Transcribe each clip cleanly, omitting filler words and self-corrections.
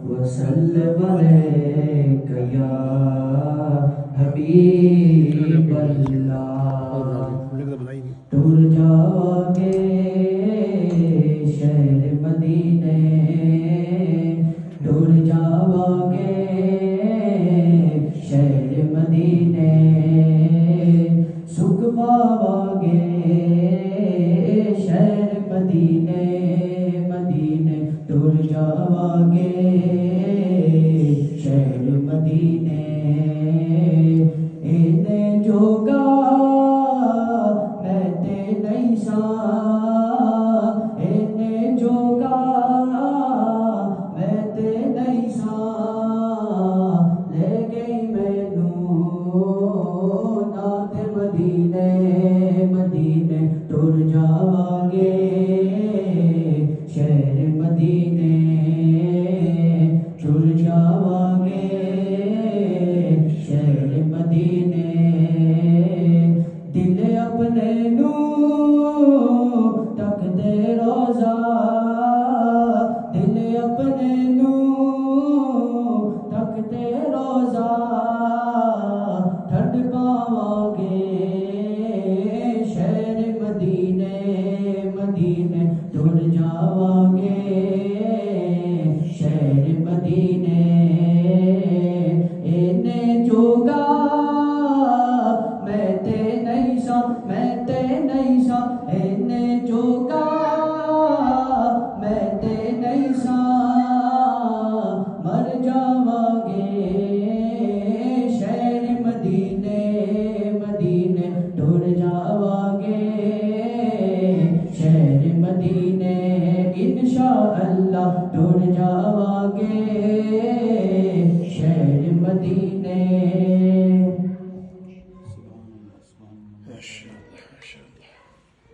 वसल्लम अलैका या हबीब अल्लाह। टूर जाओगे शहर मदीने, टूर जाओगे शहर मदीने, सुख पाओगे शहर मदीने मदीने, टूर जाओगे शहर मदीने। इन्हें जोगा मैं ते नहीं सा, इन्हें जोगा मैं ते नहीं सा, ले गई मैनू नात मदीने मदीने, टुर जावांगे शहर मदीने, टुर जावांगे शहर मदीने। दिल अपने नू तक दे रोजा, दिल अपने नू तक दे रोजा, ठंड पावांगे शहर मदीने मदीने, टुर जावांगे शहर मदीने। इन्हें जोगा मैं ते नहीं सा, मैं ते नहीं सा, इन्हें जोगा मैं ते नहीं सा, मर जावांगे शहर मदीने मदीने, टुर जावांगे शहर मदीने। इंशाअल्लाह टुर जावांगे शहर मदीने।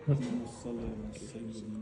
माशाअल्लाह माशाअल्लाह।